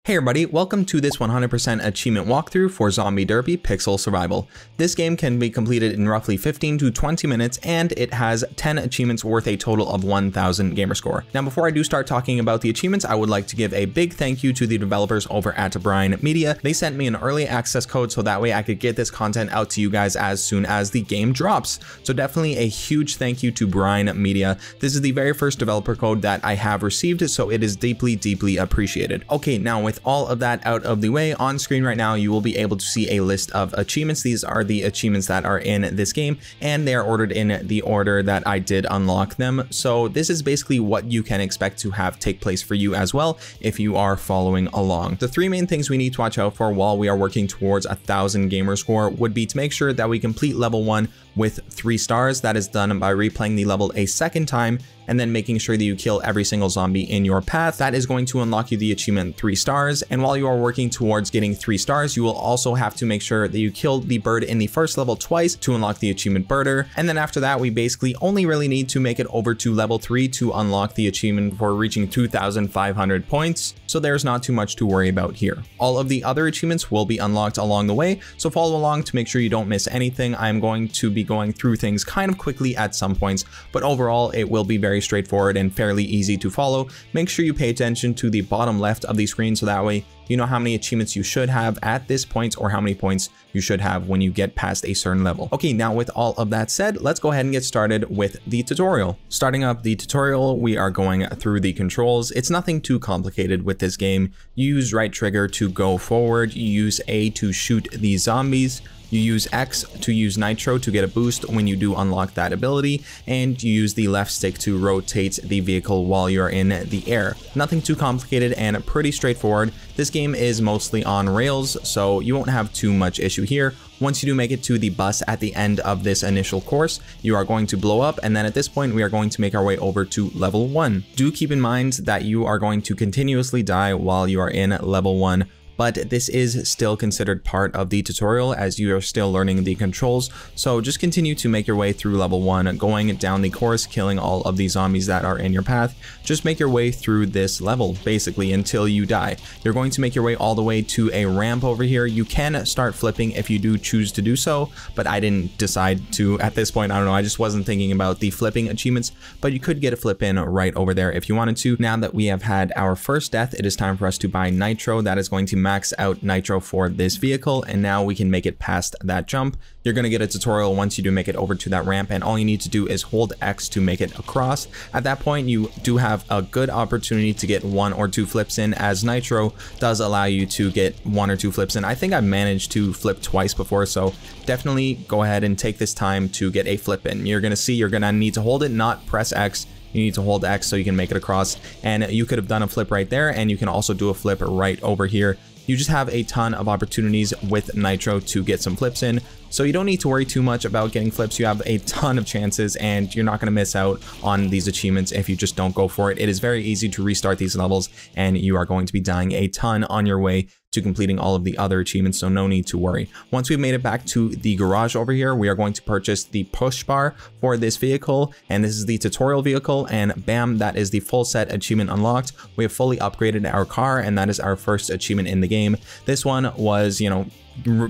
Hey everybody, welcome to this 100% achievement walkthrough for Zombie Derby Pixel Survival. This game can be completed in roughly 15 to 20 minutes and it has 10 achievements worth a total of 1000 gamerscore. Now before I do start talking about the achievements, I would like to give a big thank you to the developers over at Brinemedia. They sent me an early access code so that way I could get this content out to you guys as soon as the game drops. So definitely a huge thank you to Brinemedia. This is the very first developer code that I have received, so it is deeply appreciated. Okay, now with all of that out of the way, on screen right now you will be able to see a list of achievements. These are the achievements that are in this game and they are ordered in the order that I did unlock them. So this is basically what you can expect to have take place for you as well if you are following along. The three main things we need to watch out for while we are working towards 1000 gamer score would be to make sure that we complete level 1 with 3 stars. That is done by replaying the level a second time and then making sure that you kill every single zombie in your path. That is going to unlock you the achievement 3 stars. And while you are working towards getting 3 stars, you will also have to make sure that you killed the bird in the first level twice to unlock the achievement birder. And then after that, we basically only really need to make it over to level 3 to unlock the achievement for reaching 2,500 points. So there's not too much to worry about here. All of the other achievements will be unlocked along the way, so follow along to make sure you don't miss anything. I'm going to be going through things kind of quickly at some points, but overall it will be very straightforward and fairly easy to follow. Make sure you pay attention to the bottom left of the screen so that way you know how many achievements you should have at this point or how many points you should have when you get past a certain level. Okay, now with all of that said, let's go ahead and get started with the tutorial. Starting up the tutorial, we are going through the controls. It's nothing too complicated with this game. You use right trigger to go forward, you use A to shoot the zombies, you use X to use nitro to get a boost when you do unlock that ability, and you use the left stick to rotate the vehicle while you're in the air. Nothing too complicated and pretty straightforward. This game is mostly on rails, so you won't have too much issue here. Once you do make it to the bus at the end of this initial course, you are going to blow up, and then at this point we are going to make our way over to level 1. Do keep in mind that you are going to continuously die while you are in level 1. But this is still considered part of the tutorial as you are still learning the controls. So just continue to make your way through level 1, going down the course, killing all of the zombies that are in your path. Just make your way through this level basically until you die. You're going to make your way all the way to a ramp over here. You can start flipping if you do choose to do so, but I didn't decide to at this point. I don't know, I just wasn't thinking about the flipping achievements, but you could get a flip in right over there if you wanted to. Now that we have had our first death, it is time for us to buy nitro. That is going to max out nitro for this vehicle, and now we can make it past that jump. You're going to get a tutorial once you do make it over to that ramp, and all you need to do is hold X to make it across. At that point you do have a good opportunity to get 1 or 2 flips in, as nitro does allow you to get 1 or 2 flips in. I think I've managed to flip twice before, so definitely go ahead and take this time to get a flip in. You're going to see you're going to need to hold it, not press X. You need to hold X so you can make it across, and you could have done a flip right there, and you can also do a flip right over here. You just have a ton of opportunities with nitro to get some flips in, so you don't need to worry too much about getting flips. You have a ton of chances and you're not going to miss out on these achievements if you just don't go for it. It is very easy to restart these levels and you are going to be dying a ton on your way to completing all of the other achievements, so no need to worry. Once we've made it back to the garage over here, we are going to purchase the push bar for this vehicle, and this is the tutorial vehicle, and bam, that is the full set achievement unlocked. We have fully upgraded our car, and that is our first achievement in the game. This one was, you know,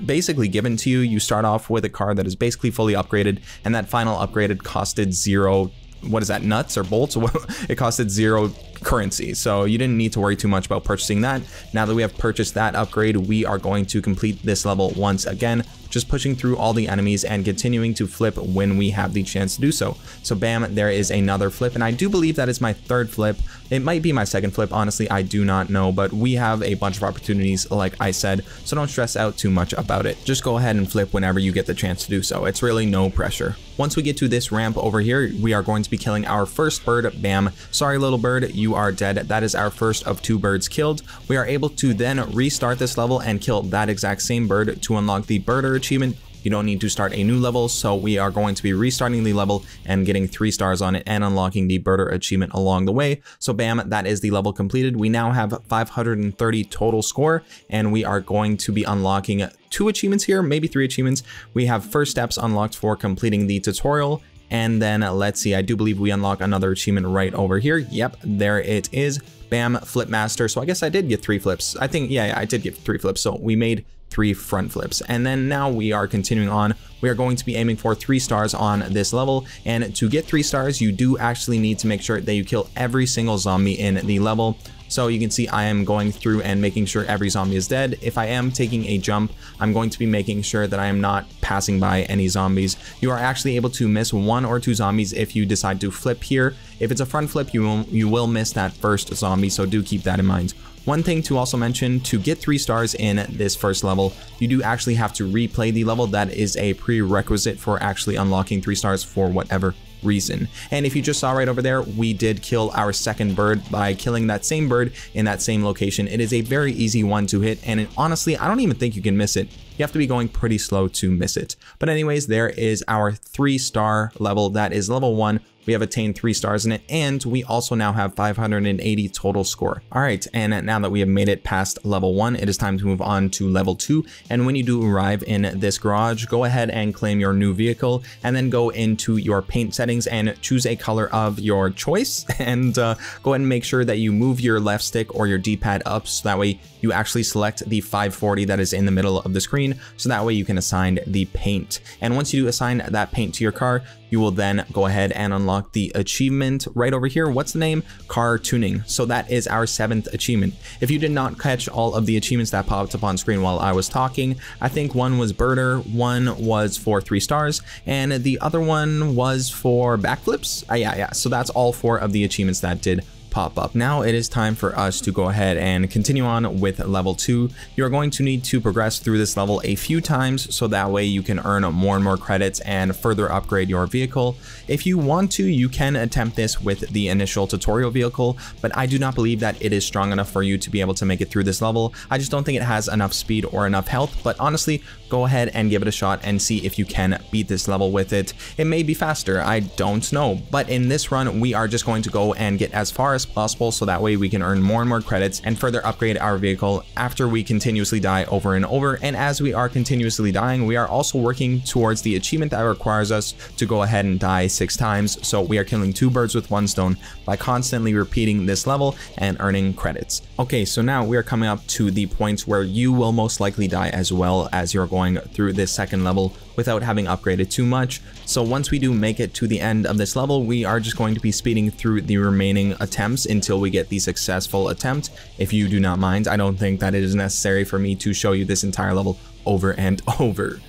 basically given to you. You start off with a car that is basically fully upgraded, and that final upgraded costed 0, what is that, nuts or bolts? It costed 0 currency, so you didn't need to worry too much about purchasing that. Now that we have purchased that upgrade, we are going to complete this level once again, just pushing through all the enemies and continuing to flip when we have the chance to do so. So bam, there is another flip, and I do believe that is my 3rd flip. It might be my 2nd flip, honestly I do not know, but we have a bunch of opportunities like I said, so don't stress out too much about it. Just go ahead and flip whenever you get the chance to do so. It's really no pressure. Once we get to this ramp over here, we are going to be killing our first bird. Bam, sorry little bird, you are dead. That is our first of 2 birds killed. We are able to then restart this level and kill that exact same bird to unlock the birder achievement. You don't need to start a new level, so we are going to be restarting the level and getting 3 stars on it and unlocking the birder achievement along the way. So bam, that is the level completed. We now have 530 total score, and we are going to be unlocking 2 achievements here, maybe 3 achievements. We have first steps unlocked for completing the tutorial, And then let's see, I do believe we unlock another achievement right over here. Yep, there it is. Bam, flip master. So I guess I did get 3 flips. I think, yeah, I did get 3 flips. So we made 3 front flips. And then now we are continuing on. We are going to be aiming for 3 stars on this level. And to get 3 stars, you do actually need to make sure that you kill every single zombie in the level. So you can see I am going through and making sure every zombie is dead. If I am taking a jump, I'm going to be making sure that I am not passing by any zombies. You are actually able to miss 1 or 2 zombies if you decide to flip here. If it's a front flip, you will miss that first zombie, so do keep that in mind. One thing to also mention, to get 3 stars in this first level, you do actually have to replay the level. That is a prerequisite for actually unlocking 3 stars for whatever reason. And if you just saw right over there, we did kill our second bird by killing that same bird in that same location. It is a very easy one to hit, and honestly, I don't even think you can miss it. You have to be going pretty slow to miss it. But anyways, there is our 3-star level. That is level 1. We have attained 3 stars in it, and we also now have 580 total score. All right, and now that we have made it past level 1, it is time to move on to level 2. And when you do arrive in this garage, go ahead and claim your new vehicle, and then go into your paint settings and choose a color of your choice, and go ahead and make sure that you move your left stick or your D-pad up, so that way you actually select the 540 that is in the middle of the screen, so that way you can assign the paint. And once you do assign that paint to your car, you will then go ahead and unlock the achievement right over here. What's the name? Car tuning. So that is our 7th achievement. If you did not catch all of the achievements that popped up on screen while I was talking, I think one was birder, one was for 3 stars, and the other one was for backflips. Yeah. So that's all 4 of the achievements that did pop up. Now it is time for us to go ahead and continue on with level 2. You're going to need to progress through this level a few times, so that way you can earn more and more credits and further upgrade your vehicle. If you want to, you can attempt this with the initial tutorial vehicle, but I do not believe that it is strong enough for you to be able to make it through this level. I just don't think it has enough speed or enough health, but honestly, go ahead and give it a shot and see if you can beat this level with it. It may be faster, I don't know, but in this run, we are just going to go and get as far as possible, so that way we can earn more and more credits and further upgrade our vehicle after we continuously die over and over. And as we are continuously dying, we are also working towards the achievement that requires us to go ahead and die 6 times. So we are killing 2 birds with 1 stone by constantly repeating this level and earning credits. Okay, so now we are coming up to the points where you will most likely die as well, as you're going through this second level without having upgraded too much. So once we do make it to the end of this level, we are just going to be speeding through the remaining attempts until we get the successful attempt. If you do not mind, I don't think that it is necessary for me to show you this entire level over and over.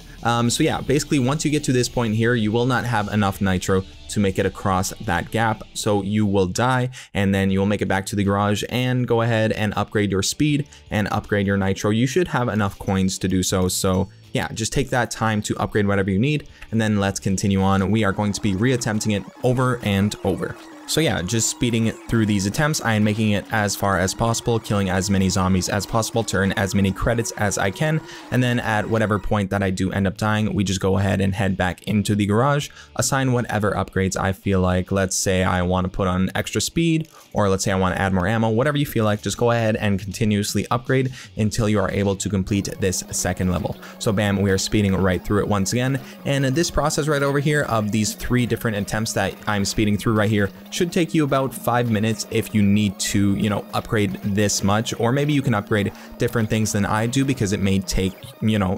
So yeah, basically once you get to this point here, you will not have enough nitro to make it across that gap, so you will die, and then you will make it back to the garage and go ahead and upgrade your speed and upgrade your nitro. You should have enough coins to do so. So yeah, just take that time to upgrade whatever you need, and then let's continue on. We are going to be reattempting it over and over. So yeah, just speeding through these attempts, I am making it as far as possible, killing as many zombies as possible to earn as many credits as I can, and then at whatever point that I do end up dying, we just go ahead and head back into the garage, assign whatever upgrades I feel like. Let's say I want to put on extra speed, or let's say I want to add more ammo, whatever you feel like, just go ahead and continuously upgrade until you are able to complete this second level. So bam, we are speeding right through it once again, and this process right over here of these 3 different attempts that I'm speeding through right here should take you about 5 minutes if you need to, upgrade this much, or maybe you can upgrade different things than I do, because it may take,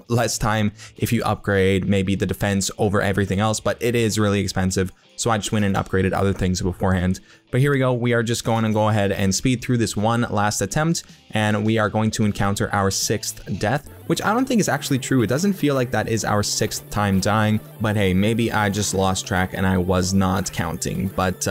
less time if you upgrade maybe the defense over everything else, but it is really expensive. So I just went and upgraded other things beforehand. But here we go. We are just going to go ahead and speed through this one last attempt, and we are going to encounter our 6th death, which I don't think is actually true. It doesn't feel like that is our 6th time dying, but hey, maybe I just lost track and I was not counting. But,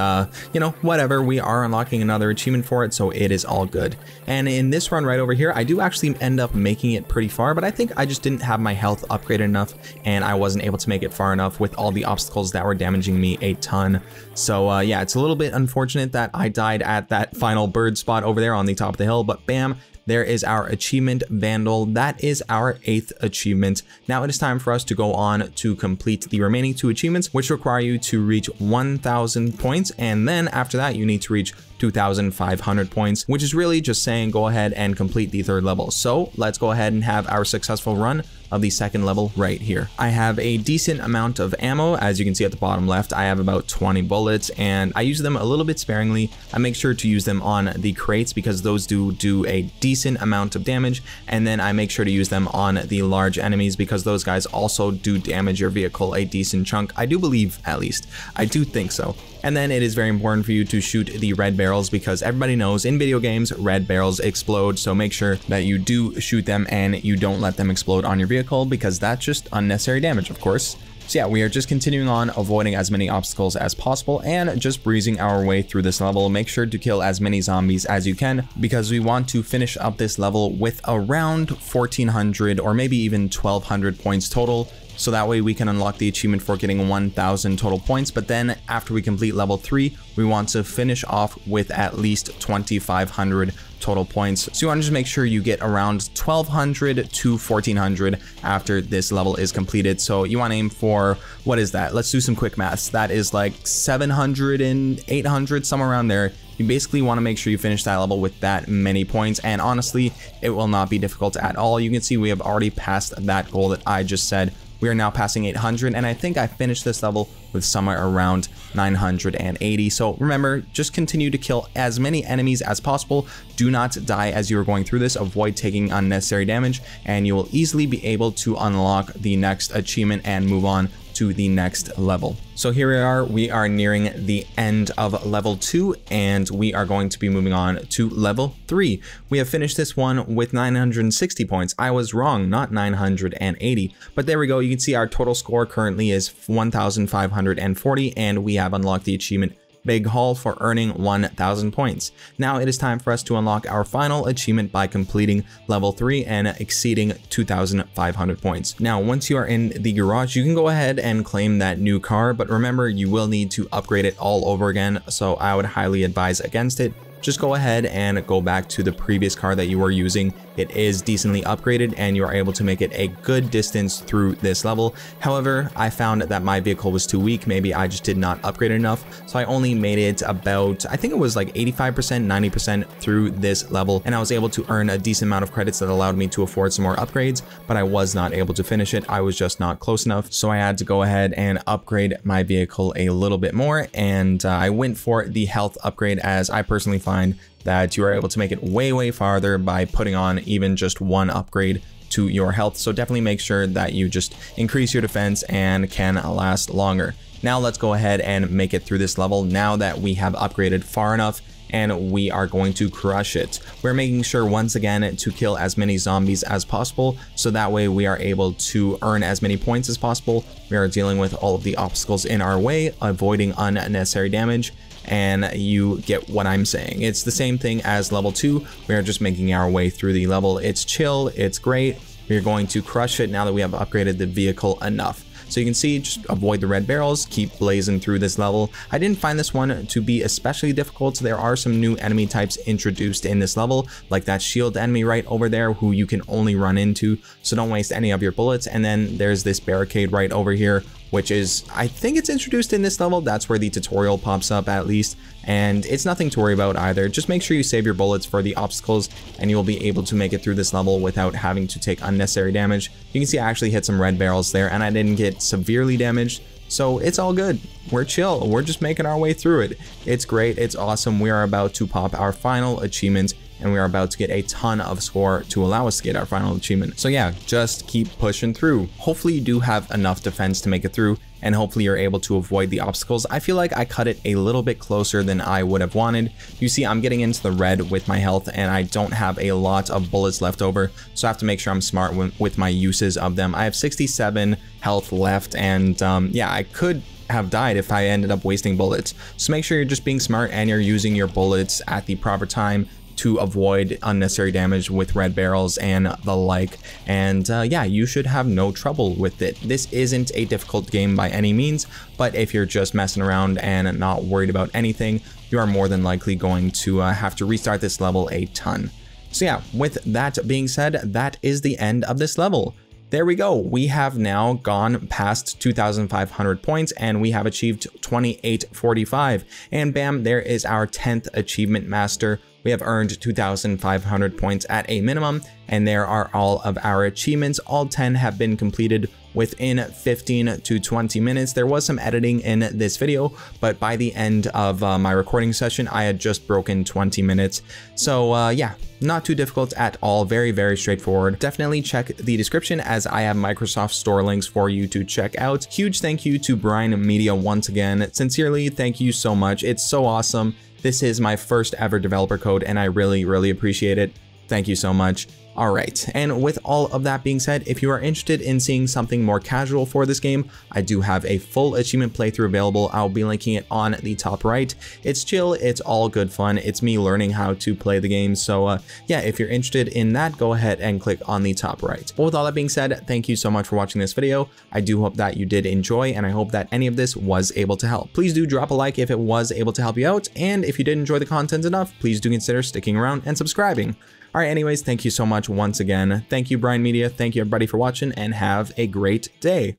whatever, we are unlocking another achievement for it, so it is all good. And in this run right over here, I do actually end up making it pretty far, but I think I just didn't have my health upgraded enough, and I wasn't able to make it far enough with all the obstacles that were damaging me a ton. So yeah, it's a little bit unfortunate that I died at that final bird spot over there on the top of the hill, but bam, there is our achievement Vandal. That is our 8th achievement. Now it is time for us to go on to complete the remaining 2 achievements, which require you to reach 1,000 points, and then after that you need to reach 2,500 points, which is really just saying go ahead and complete the 3rd level. So let's go ahead and have our successful run of the 2nd level right here. I have a decent amount of ammo. As you can see at the bottom left, I have about 20 bullets, and I use them a little bit sparingly. I make sure to use them on the crates because those do a decent amount of damage, and then I make sure to use them on the large enemies because those guys also do damage your vehicle a decent chunk. I do believe, at least. I do think so. And then it is very important for you to shoot the red barrels because everybody knows in video games, red barrels explode. So make sure that you do shoot them and you don't let them explode on your vehicle because that's just unnecessary damage, of course. So yeah, we are just continuing on avoiding as many obstacles as possible and just breezing our way through this level. Make sure to kill as many zombies as you can because we want to finish up this level with around 1,400 or maybe even 1,200 points total. So that way we can unlock the achievement for getting 1,000 total points. But then after we complete level 3, we want to finish off with at least 2,500 total points. So you want to just make sure you get around 1,200 to 1,400 after this level is completed. So you want to aim for, what is that? Let's do some quick maths. That is like 700 and 800, somewhere around there. You basically want to make sure you finish that level with that many points, and honestly, it will not be difficult at all. You can see we have already passed that goal that I just said. We are now passing 800, and I think I finished this level with somewhere around 980. So remember, just continue to kill as many enemies as possible. Do not die as you are going through this. Avoid taking unnecessary damage, and you will easily be able to unlock the next achievement and move on to the next level. So here we are nearing the end of level 2, and we are going to be moving on to level 3. We have finished this one with 960 points. I was wrong, not 980, but there we go. You can see our total score currently is 1,540, and we have unlocked the achievement Big Haul for earning 1,000 points. Now it is time for us to unlock our final achievement by completing level 3 and exceeding 2,500 points. Now, once you are in the garage, you can go ahead and claim that new car, but remember, you will need to upgrade it all over again, so I would highly advise against it. Just go ahead and go back to the previous car that you were using. It is decently upgraded and you are able to make it a good distance through this level. However, I found that my vehicle was too weak. Maybe I just did not upgrade it enough. So I only made it about, I think it was like 85%, 90% through this level. And I was able to earn a decent amount of credits that allowed me to afford some more upgrades, but I was not able to finish it. I was just not close enough. So I had to go ahead and upgrade my vehicle a little bit more. And I went for the health upgrade, as I personally find that you are able to make it way farther by putting on even just one upgrade to your health. So definitely make sure that you just increase your defense and can last longer. Now let's go ahead and make it through this level now that we have upgraded far enough, and we are going to crush it. We're making sure once again to kill as many zombies as possible, so that way we are able to earn as many points as possible. We are dealing with all of the obstacles in our way, avoiding unnecessary damage, and you get what I'm saying. It's the same thing as level 2. We are just making our way through the level. It's chill, it's great. We're going to crush it now that we have upgraded the vehicle enough. So you can see, just avoid the red barrels, keep blazing through this level. I didn't find this one to be especially difficult. There are some new enemy types introduced in this level, like that shield enemy right over there who you can only run into, so don't waste any of your bullets. And then there's this barricade right over here, which is, I think it's introduced in this level. That's where the tutorial pops up at least, and it's nothing to worry about either. Just make sure you save your bullets for the obstacles and you'll be able to make it through this level without having to take unnecessary damage. You can see I actually hit some red barrels there and I didn't get severely damaged, so it's all good. We're chill. We're just making our way through it. It's great. It's awesome. We are about to pop our final achievement, and we are about to get a ton of score to allow us to get our final achievement. So yeah, just keep pushing through. Hopefully you do have enough defense to make it through, and hopefully you're able to avoid the obstacles. I feel like I cut it a little bit closer than I would have wanted. You see, I'm getting into the red with my health, and I don't have a lot of bullets left over, so I have to make sure I'm smart with my uses of them. I have 67 health left, and yeah, I could have died if I ended up wasting bullets. So make sure you're just being smart and you're using your bullets at the proper time to avoid unnecessary damage with red barrels and the like. And yeah, you should have no trouble with it. This isn't a difficult game by any means, but if you're just messing around and not worried about anything, you are more than likely going to have to restart this level a ton. So yeah, with that being said, that is the end of this level. There we go. We have now gone past 2,500 points and we have achieved 2845. And bam, there is our 10th achievement master. We have earned 2,500 points at a minimum, and there are all of our achievements. All 10 have been completed within 15 to 20 minutes. There was some editing in this video, but by the end of my recording session, I had just broken 20 minutes. So yeah, not too difficult at all. Very, very straightforward. Definitely check the description as I have Microsoft Store links for you to check out. Huge thank you to Brinemedia once again. Sincerely, thank you so much. It's so awesome. This is my first ever developer code and I really, really appreciate it. Thank you so much. All right, and with all of that being said, if you are interested in seeing something more casual for this game, I do have a full achievement playthrough available. I'll be linking it on the top right. It's chill, it's all good fun. It's me learning how to play the game. So yeah, if you're interested in that, go ahead and click on the top right. But with all that being said, thank you so much for watching this video. I do hope that you did enjoy, and I hope that any of this was able to help. Please do drop a like if it was able to help you out, and if you did enjoy the content enough, please do consider sticking around and subscribing. All right, anyways, thank you so much once again. Thank you, Brinemedia. Thank you, everybody, for watching, and have a great day.